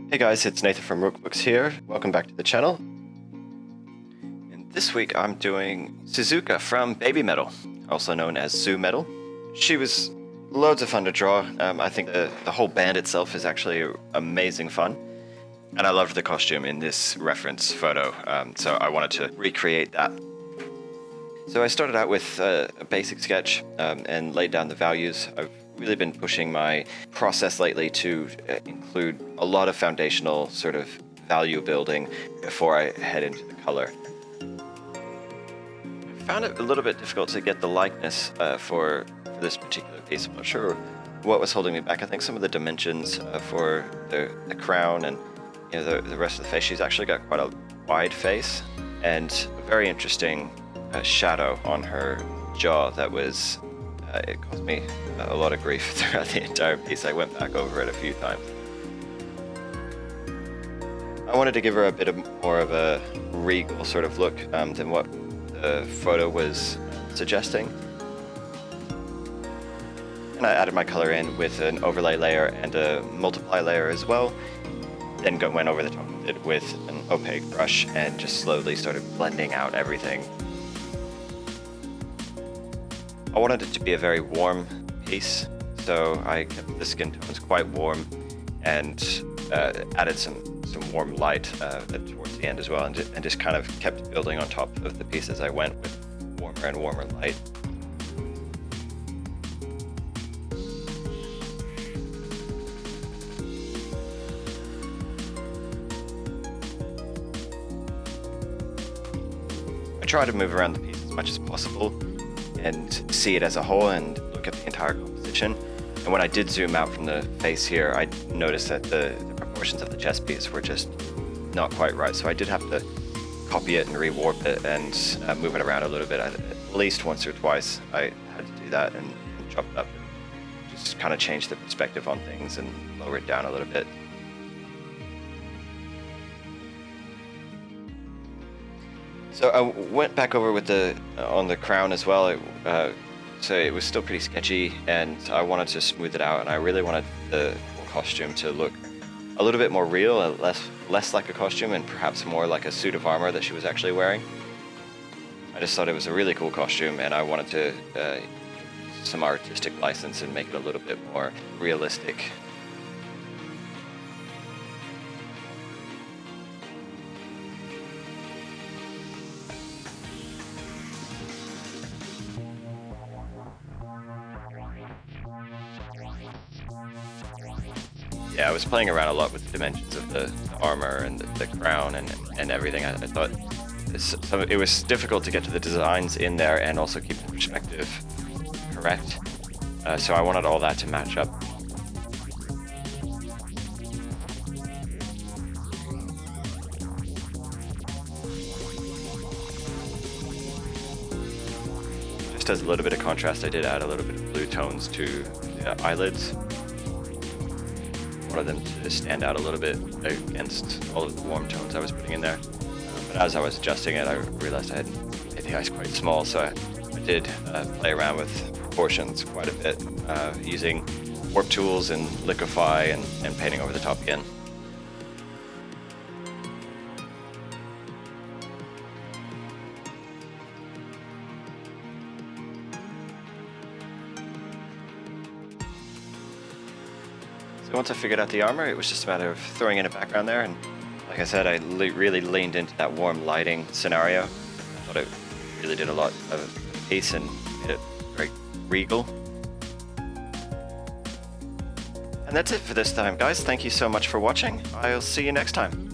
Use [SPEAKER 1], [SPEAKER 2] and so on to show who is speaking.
[SPEAKER 1] Hey guys, it's Nathan from Rookbooks here. Welcome back to the channel. And this week I'm doing Suzuka from BabyMetal, also known as Zoo Metal. She was loads of fun to draw. I think the whole band itself is actually amazing fun. And I loved the costume in this reference photo, so I wanted to recreate that. So I started out with a basic sketch and laid down the values. I've really been pushing my process lately to include a lot of foundational sort of value building before I head into the color. I found it a little bit difficult to get the likeness for this particular piece. I'm not sure what was holding me back. I think some of the dimensions for the crown and the rest of the face. She's actually got quite a wide face and a very interesting shadow on her jaw that was it caused me a lot of grief throughout the entire piece. I went back over it a few times. I wanted to give her a bit more of a regal sort of look than what the photo was suggesting. And I added my color in with an overlay layer and a multiply layer as well. Then went over the top of it with an opaque brush and just slowly started blending out everything. I wanted it to be a very warm piece, so I kept the skin tones quite warm and added some warm light towards the end as well, and just kind of kept building on top of the piece as I went with warmer and warmer light. I try to move around the piece as much as possible and see it as a whole and look at the entire composition. And when I did zoom out from the face here, I noticed that the proportions of the chest piece were just not quite right. So I did have to copy it and rewarp it and move it around a little bit. At least once or twice I had to do that and chop it up and just kind of change the perspective on things and lower it down a little bit. So I went back over with on the crown as well. So it was still pretty sketchy, and I wanted to smooth it out. And I really wanted the costume to look a little bit more real, and less like a costume, and perhaps more like a suit of armor that she was actually wearing. I just thought it was a really cool costume, and I wanted to use some artistic license and make it a little bit more realistic. Yeah, I was playing around a lot with the dimensions of the armor and the crown and everything. I thought it was difficult to get to the designs in there and also keep the perspective correct. So I wanted all that to match up. Just as a little bit of contrast, I did add a little bit of blue tones to the eyelids. Wanted them to stand out a little bit against all of the warm tones I was putting in there. But as I was adjusting it, I realized I had made the eyes quite small, so I did play around with proportions quite a bit, using warp tools and liquefy and painting over the top again. So once I figured out the armor, it was just a matter of throwing in a background there, and like I said, I really leaned into that warm lighting scenario. I thought it really did a lot of the piece and made it very regal. And that's it for this time, guys. Thank you so much for watching. I'll see you next time.